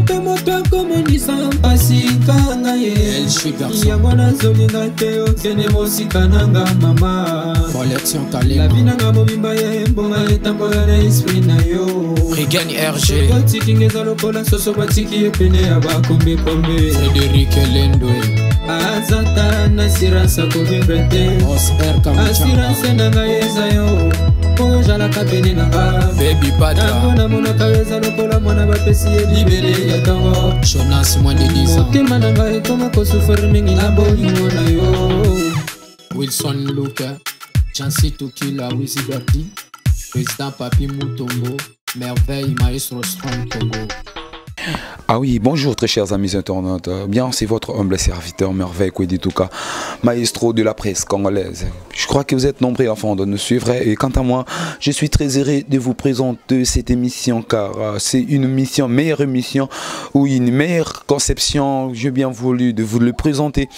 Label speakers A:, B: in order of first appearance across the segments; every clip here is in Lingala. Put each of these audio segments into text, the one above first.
A: pe moto komonisa mpasi kanga ye yango nazolinga te okende mosika nanga mama la vie nanga mobimba ye mbonga etambola na esprit na yo
B: Regan RG
A: otiki eza lokola soso batiki ye pene ya bakombekombe
B: Frédéric Lendoe
A: azata na assurance akovivre te assurance nanga eza yo ozalaka pene nanga
B: Baby Patra
A: nango namonaka eza lokola mwana bapesi ye libele ya ntongo
B: Jonas moins de 10 ans
A: motema nanga ekoma kosufere mingi na bolingo na yo
B: Wilson Luka Jansi Tukila Wizibati Président Papi Moutombo Merveille Maestro Strong Congo.
C: Ah oui, bonjour très chers amis internautes. Bien, c'est votre humble serviteur Merveille Kwedituka, maestro de la presse congolaise. Je crois que vous êtes nombreux enfants de nous suivre et quant à moi, je suis très heureux de vous présenter cette émission car c'est une mission, meilleure émission ou une meilleure conception. J'ai bien voulu de vous le présenter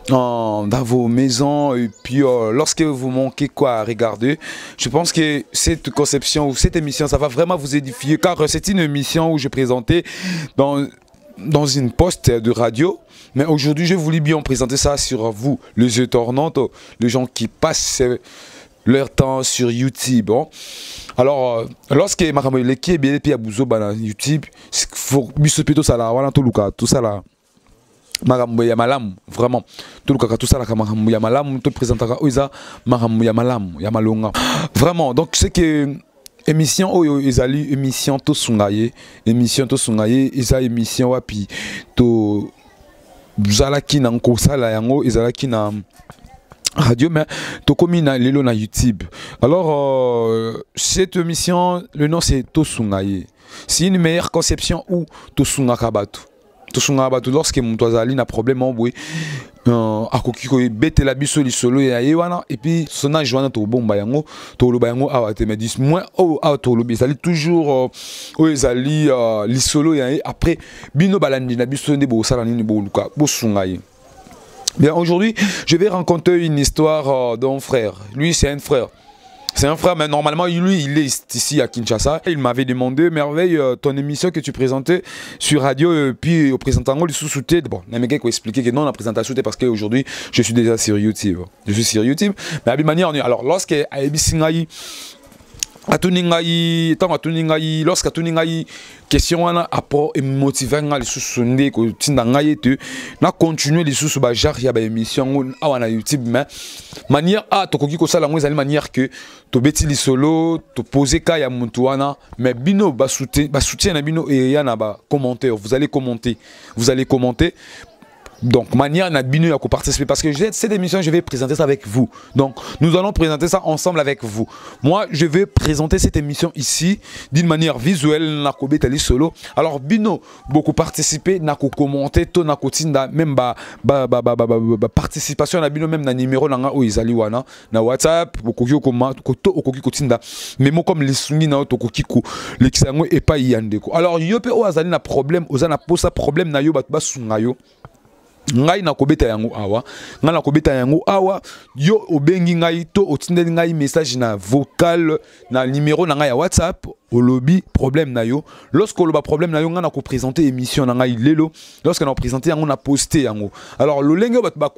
C: dans vos maisons et puis lorsque vous manquez quoi à regarder, je pense que cette conception ou cette émission, ça va vraiment vous édifier car c'est une émission où je présentais dans une poste de radio. Mais aujourd'hui, je voulais bien présenter ça sur vous, les internautes, les gens qui passent leur temps sur YouTube. Hein. Alors, lorsque Makamoleki est bien à Bouzo YouTube, il faut plutôt ça là, voilà tout ça là. Makambo ya malamu vraiment tout le tout ça la makambo ya malamu te présentera oiza makambo ya malamu ya malonga vraiment donc c'est que émission oyo ezali émission to sungaye eza émission wapi to zalaki na nkosala yango ezalaki na radio mais to komi na lelo na YouTube. Alors cette émission le nom c'est to sungaye, c'est une meilleure conception ou to sungaka batu lorsque mon toazali n'a problème en boué a kokiko bête la biso li solo ya yewana et puis sona joana to bomba yango to lo bayango awate me dis moins o to lo bisali toujours o ezali li solo ya après bino balandi na biso nde bo sala nini bo luka bo sungaye. Bien, aujourd'hui je vais raconter une histoire d'un frère. Lui c'est un frère. C'est un frère, mais normalement, lui, il est ici à Kinshasa. Il m'avait demandé, Merveille, ton émission que tu présentais sur radio, puis au présentant, il sous-souté. Bon, il m'a expliqué que non, la présentation, parce qu'aujourd'hui, je suis déjà sur YouTube. Je suis sur YouTube. Mais de manière, alors, lorsque Aebisingaï, lorsque Atuningaï, question wana apport et motiver les sous-sondés que tindangaï tu na continuer les sous-ba jar ya ba émission awana YouTube mais manière a to koki ko sala ngo ezali manière que to beti li solo to poser ka ya muntu wana mais bino ba soutien na bino et ya na ba commentaire vous allez commenter donc manière na bino ya ko participer parce que cette émission je vais présenter ça avec vous. Donc nous allons présenter ça ensemble avec vous. Moi je vais présenter cette émission ici d'une manière visuelle na ko betali solo. Alors bino beaucoup participer na ko commenter to na ko tinda même participation na bino même na numéro na nga o izali wana na WhatsApp beaucoup ko comment ko to okoki ko tinda memo comme les sungi na to koki ko lekisango et pas yandeko. Alors yope o azali na problème ozana posa problème na yo ba sunga yo ngai na kobeta yango awa yo obengi ngai to otindeli ngai message na vocal na numéro na ngai ya WhatsApp au lobby problème na yo lorsque le problème na yo nga na ko présenter émission na ngai lelo lorsque na présenter yango na poster yango alors le lenge ba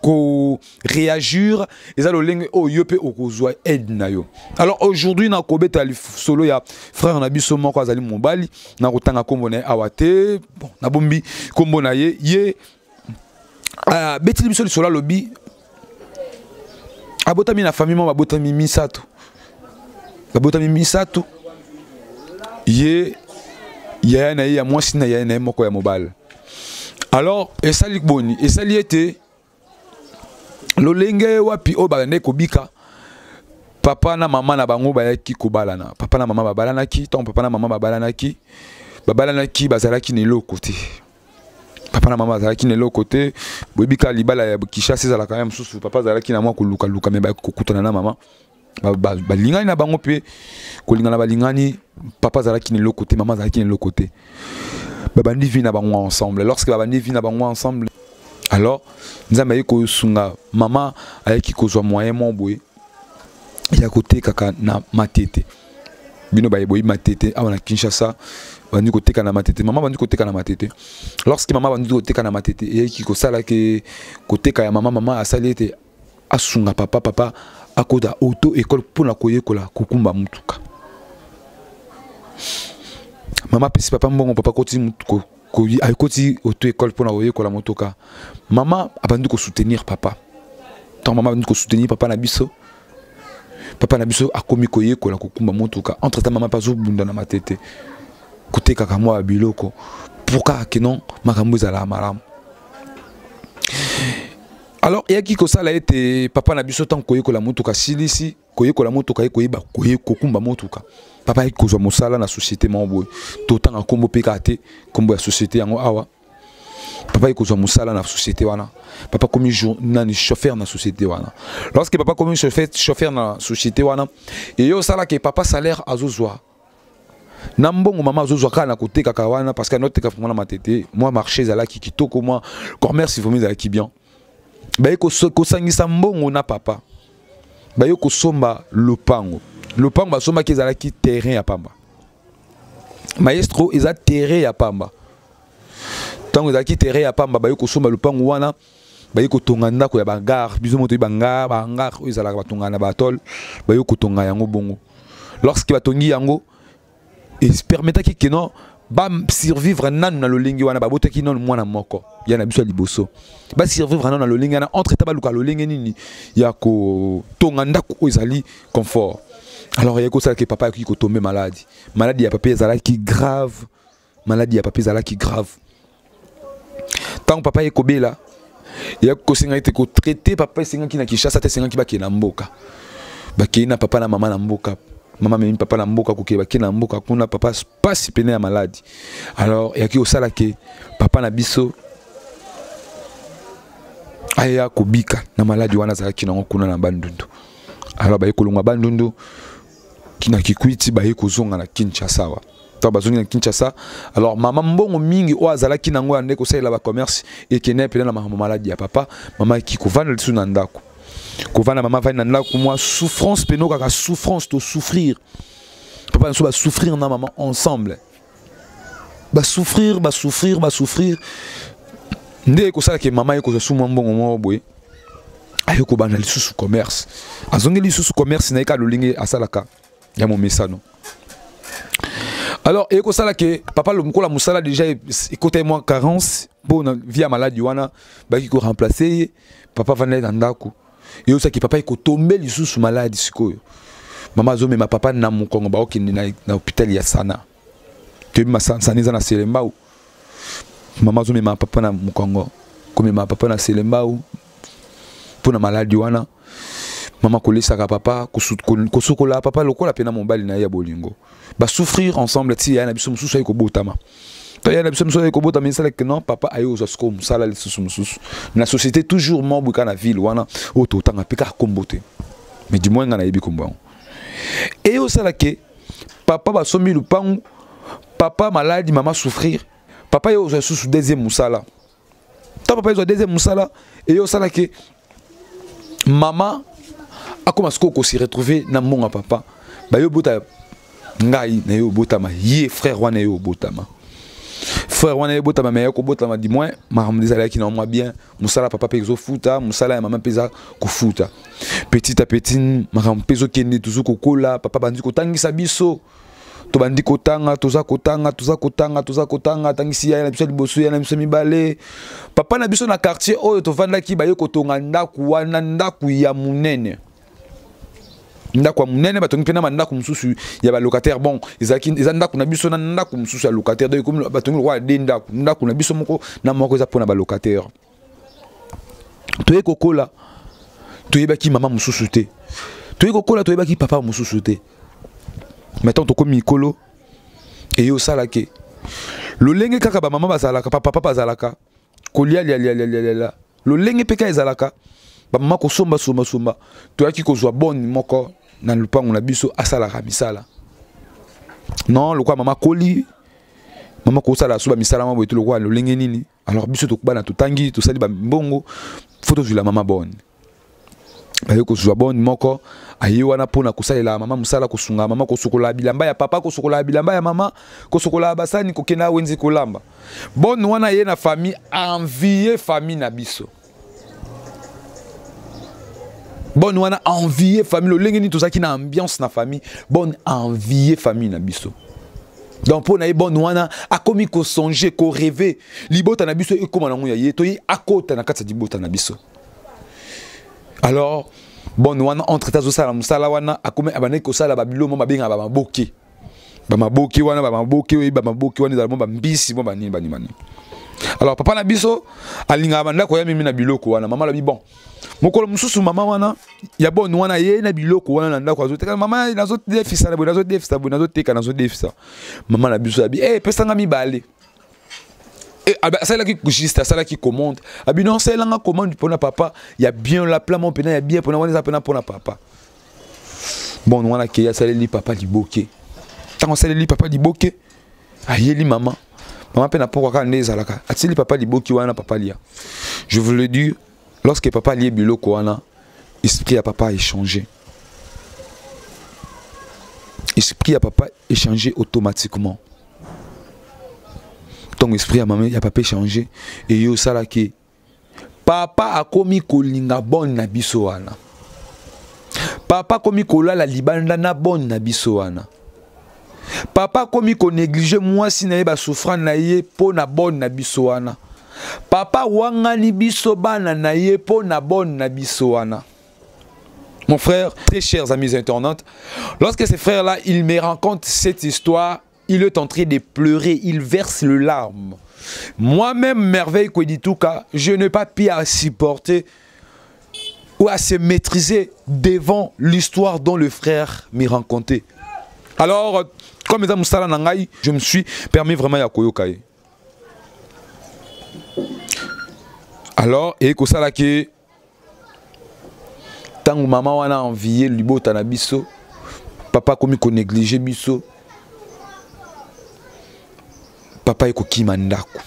C: ko réagir et ça le lenge o yope okozwa aide na yo. Alors aujourd'hui na kobeta solo ya frère na biso moko azali mobali na kotanga kombo na awate bon na bombi kombo na ye beti biso sur la lobby abotami na famille mo abotami misato ye ya na ya mwasi na ya na moko ya mobile. Alors esali boni esali ete lolenge wapi o ba ne kobika papa na mama na bango bayaki kobalana papa na mama babalanaki ton papa na mama babalanaki bazalaki ne lo côté papa na mama zalaki ne lo côté bobika libala ya Kinshasa zala quand même sous papa zalaki na mwa ko luka mais ba kokutana na mama balingani na bango pe kolingana balingani papa zalaki ne lo côté maman zalaki ne lo côté babandi vi na bango ensemble. Lorsque babandi vi na bango ensemble alors nzambe ko sunga mama ayaki ko zwa moyen mon boy ya côté kaka na matete bino ba boyi matete awana Kinshasa bandi ko teka na matete maman bandi ko teka na matete lorsque maman bandi ko teka na matete et qui ko sala ke ko teka ya maman asalete asunga papa akoda auto école pour na koyekola kukumba mutuka maman pesi papa mbongo papa koti mutuko ko koti auto école pour na koyekola mutuka maman abandi ko soutenir papa tant maman bandi ko soutenir papa na biso akomi koyekola kukumba mutuka entre temps maman pas obunda na matete côté kaka moi biloko pourquoi que non makambo ezala malamu. Alors il y a qui ko sala ete papa na biso tant koyekola mutuka silisi koyekola mutuka koyeba kokumba mutuka papa ikozwa mosala na société mambo to tanga kombo pekate kombo ya société yango awa papa ikozwa mosala na société wana papa komi nani chauffeur na société wana lorsque papa komi chauffeur na société wana et yo sala que papa salaire azozwa na mbongo mama azozwa kala na côté kaka wana parce que notre kaka na matete moi marché zala ki kitoko moi commerce fomi zala ki bien ba ko sangisa mbongo na papa ba yo ko somba lopango ba somba ki zala ki terrain ya pamba maestro eza terrain ya pamba tango eza ki terrain ya pamba ba yo ko somba lopango wana ba yo ko tonga ndako ya bangar biso moto bangar ezala ka tonga na batol ba yo ko tonga yango bongo lorsque ba tongi yango et permettait que non ba survivre nan na lolingi wana ba botaki non mwana moko ya na biso liboso ba survivre nan na lolingi na entre ta ba luka lolingi nini ya ko tonga ndako ezali confort. Alors il y a ça que papa qui ko tomber maladie ya papa ezala qui grave maladie ya papa ezala qui grave tant papa ekobela ya ko singa ite ko traiter papa singa ki na Kinshasa te singa ki ba ki na mboka ba ki na papa na mama na mboka maman même papa na mboka ko ke na mboka kuna papa pas si peine ya maladie. Alors il y a qui osala ke papa na biso aya ko bika na maladie wana za ki na kuna na bandundu. Alors ba ekolonga bandundu kina kikwiti ba ekozonga na Kinshasa wa ta bazongi na Kinshasa. Alors maman mbongo mingi o azala ki nango ande ko sala ba commerce et kene pele na maladie ya papa maman ki ko vanda lisu na ndako Kovana maman va nanda ko moi souffrance peno kaka souffrance to souffrir papa nso ba souffrir na maman ensemble ba souffrir ndé ko sala ke maman ko so mo mbongo mo boye ayo ko bana lisusu commerce azongi lisusu commerce na ka lolingi asalaka ya mo mesano. Alors et ko sala ke papa le mkola musala déjà côté moi carence bon via maladie wana ba ki ko remplacer papa va na ndako et aussi que papa est tombé lisusu malade sikoyo mama zo ma papa na mukongo ba okindi na hôpital ya sana que ma sanza na Selembao mama zo ma papa na mukongo comme ma papa na Selembao pour na maladie wana mama kolisa ka papa kosukola papa lokola pena mobali na ya bolingo ba souffrir ensemble ti ya na biso mususu ay ko botama il y a des personnes qui ont dit que non, papa a eu comme ça la société toujours membre de la ville, wana auto tant à pécar comboté. Mais du moins on a eu combat. Et au ça que papa va sommer le pain, papa malade, maman souffrir, papa est au sous deuxième moussala. Papa est au deuxième moussala et au ça que maman a commencé à se retrouver dans mon papa. Ba yo bota ngai na yo bota ma ye frère wana yo bota ma. Frère wana bota ma meilleur ko bota ma di moins ma mdizala qui non moi bien musala papa pezo futa musala maman peza ko futa petit à petit ma pezo kende toujours ko kola papa bandi ko tangisa biso to bandi ko tanga toza kotanga tangisi ya na biso liboso ya na biso mibale papa na biso na quartier oyo to vanda ki ba yo ko tonga ndaku wana ndaku ya munene ndako munene batongi pena mandako mususu ya ba locataire bon ezaki ndako na biso na ndako mususu ya locataire de comme batongi roi de ndako na biso moko na moko za pona ba locataire to ekokola to yebaki mama mususu te to ekokola to yebaki papa mususu te maintenant to komi mikolo et yo sala ke lolenge kaka ba mama bazalaka papa bazalaka kolia lia lolenge peka ezalaka ba mama ko somba to yaki ko zwa bonne moko na lupango na biso asala ka misala non lokwa mama koli mama ko sala suba misala mabo etu lokwa lolenge nini alors biso to kubana to tangi to sali ba mbongo photo zula mama bonne Aye ko zwa bon moko aye wana pona kosalela mama musala kosunga mama kosokola bilamba ya papa kosokola bilamba ya mama kosokola basani kokena wenzi kolamba. Bon wana ye na famille envier famille na biso. Bon wana envier famille lo lengeni tozaki na ambiance na famille bon envier famille na biso. Donc pour na bon wana akomi ko songer ko rêver libota na biso e koma na nguya ye to yi akota na kata dibota na biso. Alors bon wana entre tazo sala musala wana akome abane ko sala babilo mo mabenga ba maboki. Ba maboki wana ba maboki we ba maboki wana za mo ba mbisi mo ba nini ba ni. Alors papa na biso alinga banda ko ya mimi na biloko wana mama lobi bon. Mokolo mususu mama wana ya bon wana ye na biloko wana na ndako azoteka mama nazo defisa na nazo defisa nazo teka nazo defisa. Mama na biso abi pesanga mibale. Ça là qui juste ça là qui commande abi non c'est là nga commande pour na papa il y a bien la plat mon pena il y a bien pour na wana pena pour na papa bon wana ke ya saleli papa liboke tant saleli papa liboke ayeli maman pena pourquoi quand ndeza laka atili papa liboki wana papa lia je vous le dis lorsque papa lié biloko wana esprit à papa a changé esprit à papa est changé automatiquement. Ton esprit à maman, il n'y a pas changé. Et yo sala ki papa a komi kolinga bon na biso wana. Papa komi kola la libanda na bon na biso wana. Papa komi ko négliger moi si na ba souffrant na ye po na bon na biso wana. Papa wangani biso bana na ye po na bon na biso wana. Mon frère, très chers amis internautes, lorsque ces frères-là, ils me racontent cette histoire, il est en train de pleurer, il verse le larme. Moi-même, Merveille Kwedituka, je n'ai pas pu à supporter ou à se maîtriser devant l'histoire dont le frère m'y racontait. Alors, comme étant Moussala Nangaï, je me suis permis vraiment à Koyokai. Alors, et Kosala qui tant que maman a envié libo tanabiso, papa comme il négligé biso. Papa eko kimandako.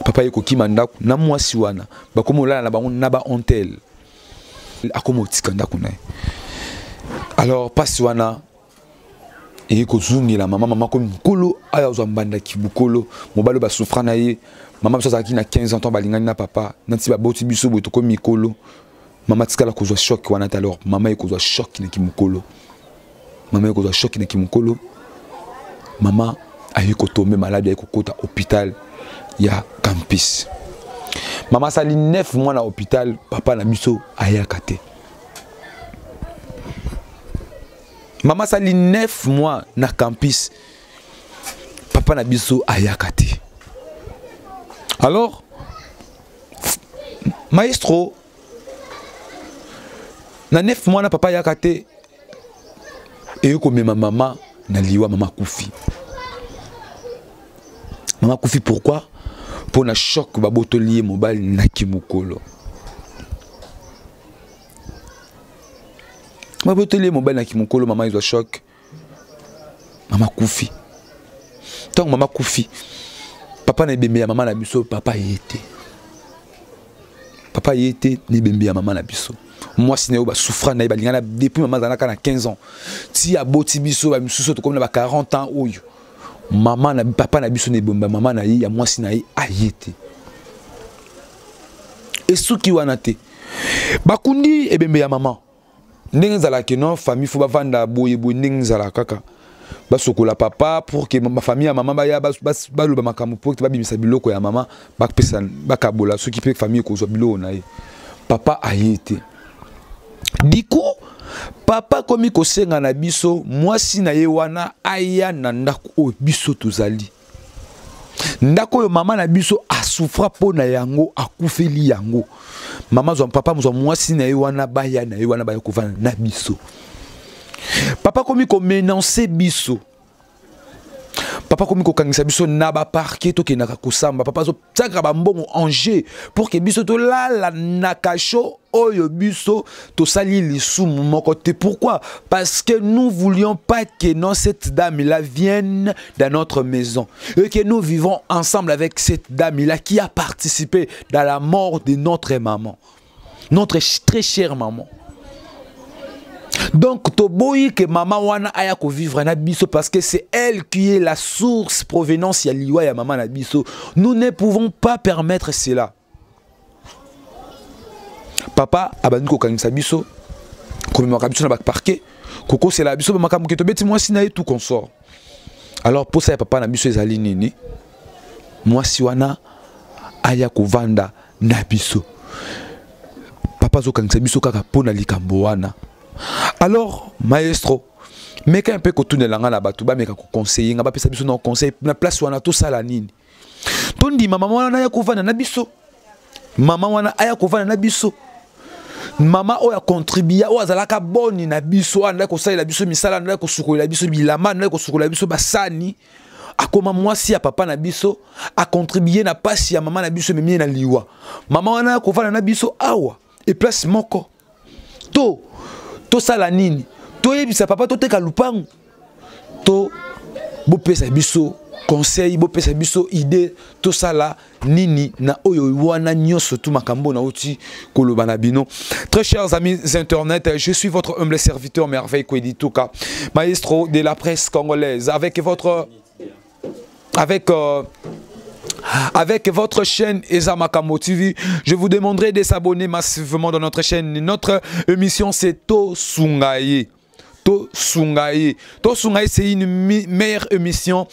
C: Papa eko kimandako na mwasi wana bakomo la na bango na ba ontel akomo tikandako na. Alors pasi wana eko zungi la mama comme kolo aya zo mbanda kibukolo mobalo ba souffra na ye mama biso zaki na 15 ans balingani na papa nanti ba boti biso boto ko mikolo mama tikala ko zo choc wana alors mama eko zo choc na kimukolo. Maman est choquée na kimukolo. Maman a eu tombé malade, a eu kota hôpital, il y a campus. Maman sali 9 mois na hôpital, papa na biso a yakate. Maman sali 9 mois na campus, papa na biso a yakate. Alors, maestro, na 9 mois na papa yakate. Et comme ma maman na liwa maman Koufi. Maman Koufi pourquoi? Pour na choc babotolier mobile na kimukolo. Babotolier mobile na kimukolo maman ils ont choc. Maman Koufi. Tant maman Koufi. Papa na bembe ya maman na biso papa y était. Papa y était ni bembe ya maman na biso. Moi si ba souffrant na balingana depuis maman zanaka na 15 ans. Ti aboti biso ba misuso to comme na ba 40 ans oyo. Maman na papa na biso ne bomba maman na yi ya moi si na yi ayete. Et suki wana te. Bakundi ebembe ya maman. Ndenge zala ke non famille fo ba vanda boye boye ndenge zala kaka. Ba sokola papa pour que ma famille ya maman ba ya ba loba makambo pour que ba bimisa biloko ya maman ba pesa ba kabola ceux qui peut famille ko zo biloko na yi. Papa ayete. Du coup, papa komi kosenga na biso, moi si na ye wana aya na ndako o biso tozali. Ndako yo mama na biso a souffra po na yango akufeli yango. Mama zo papa mo moi si na ye wana baya na ye wana baya kovana na biso. Papa komi ko menancer biso. Papa komi ko kangisa biso na ba parquet to ke na kosamba papa zo tsaka ba mbongo Angers pour que biso to la na kacho oyo biso tosali lisumu moko te. Pourquoi? Parce que nous voulions pas que non cette dame là vienne dans notre maison et que nous vivons ensemble avec cette dame là qui a participé dans la mort de notre maman, notre très chère maman. Donc, toboyi que maman wana aya ko vivre na biso parce que c'est elle qui est la source provenance ya liwa ya maman na biso. Nous ne pouvons pas permettre cela. Papa abandi ko kanisa biso ko maka biso na ba parquet koko c'est la biso ba makambo ke to beti moi si na tout consort. Alors pour ça papa na biso ezali nini? Moi si wana aya ko vanda na biso. Papa zo kanisa biso kaka pona likambo wana. Alors, maestro, mais quand un peu que la ngana batuba mais quand conseiller ngaba pesa biso na conseil na place wana to sala nini. Tondi mama wana ya kovana na biso. Mama wana aya kovana na biso. Mama oya contribuer o azalaka boni na biso anda ko sala biso misala anda ko sukola biso bilama anda ko sukola biso basani. Akoma mwasi ya papa na biso a contribuer na pasi ya mama na biso memie na liwa. Mama wana ya kovana na biso awa et place moko. To sala nini to yebisa papa to teka lupangu to bo pesa biso conseil bo pesa biso idée to sala nini na oyo wana nyoso tout makambo na uti koloba na bino. Très chers amis internet, je suis votre humble serviteur Merveille Kwedi Touka, maestro de la presse congolaise avec votre chaîne Ezamakamo TV. Je vous demanderai de s'abonner massivement dans notre chaîne. Notre émission c'est Tosungaye. Tosungaye, c'est une meilleure émission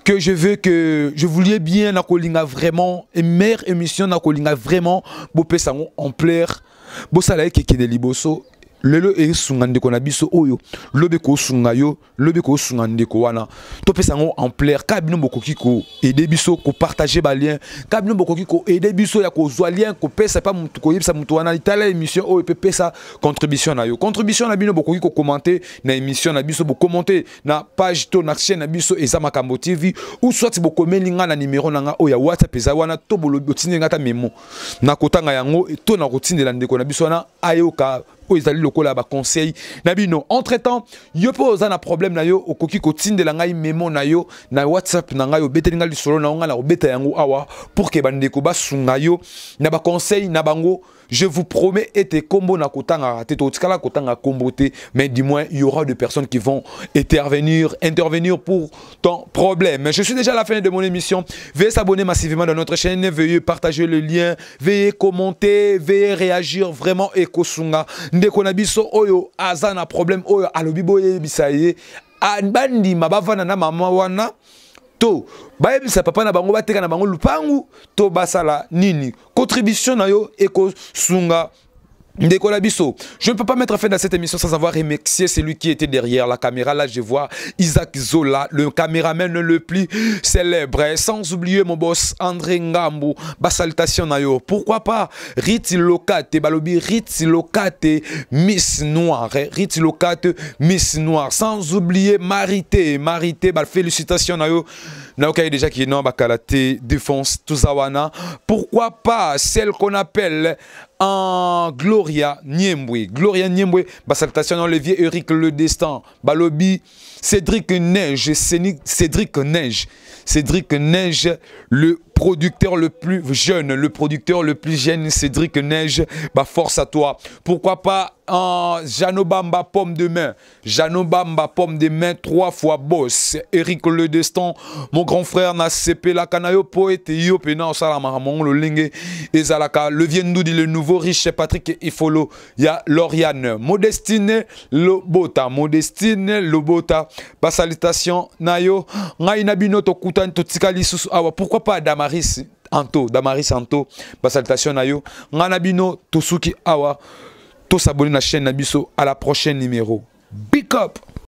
C: que je voulais bien na kolinga vraiment, une meilleure émission na kolinga vraiment bopé sango en plaire. Bosala ke de liboso. Lelo e sungande ko na biso oyo lobe ko sungayo lobe ko sungande ko wana to pesa ngo en plaire ka bino bokoki ko aider biso ko partager ba lien ka bino bokoki ko aider biso ya ko zwa lien ko pesa pa mutu ko yebisa mutu wana itala émission oyo pe pesa contribution na yo na bino bokoki ko commenter na émission na biso bo commenter na page to na chaîne na biso Ezamakamo TV ou soit bo komelinga na numéro na nga oya WhatsApp eza wana to bolo botinga ta memo na kotanga yango to na kotindela ndeko na biso wana ayoka ezali lokola ba conseil na bino. Entre temps yo po za na problème na yo okoki ko tindela ngai memo na yo na WhatsApp na ngai obetelinga lisolo na nga na obeta yango awa pour que bandeko ba sunga yo na ba conseil na bango. Je vous promets ete kombo na kotanga raté to tikala kotanga komboté, mais du moins il y aura des personnes qui vont intervenir pour ton problème. Je suis déjà à la fin de mon émission. Veuillez s'abonner massivement dans notre chaîne, veuillez partager le lien, veuillez commenter, veuillez réagir vraiment ekosunga. Ndeko na biso oyo azana problème oyo alobi boye bisaye anbandi mabavana na mama wana to bayebisa papa na bango bateka na bango lupangu to basala nini contribution na yo ekosunga. Ndeko na biso, je ne peux pas mettre fin à cette émission sans avoir remercié celui qui était derrière la caméra. Là, je vois Isaac Zola, le caméraman le plus célèbre. Sans oublier mon boss André Ngambu. Ba salutation na yo. Pourquoi pas Riti Lokate, balobi Riti Lokate, Miss Noire. Riti Lokate, Miss Noire. Sans oublier Marité, bah félicitations na yo. Na okay, déjà qui est non bakalate défense Tuzawana. Pourquoi pas celle qu'on appelle en Gloria Niembwe. Gloria Niembwe, bah salutation dans le vieux Eric Le Destin. Balobi Cédric Neige, Cédric Neige, le producteur le plus jeune, Cédric Neige, bah force à toi. Pourquoi pas Janobamba pomme de main, 3 fois boss. Eric Le Destin, mon grand frère na CP la kanayo poète yo pena salama mon le lingue ezalaka le viendu le nouveau riche Patrick Ifolo ya Lauriane Modestine Lobota ba salutation nayo ngai na bino to kutani to tikali susu awa. Pourquoi pas Damaris Anto ba salutation nayo ngana bino to suki awa to s'abonner na chaîne Nabiso. À la prochaine numéro. Big up.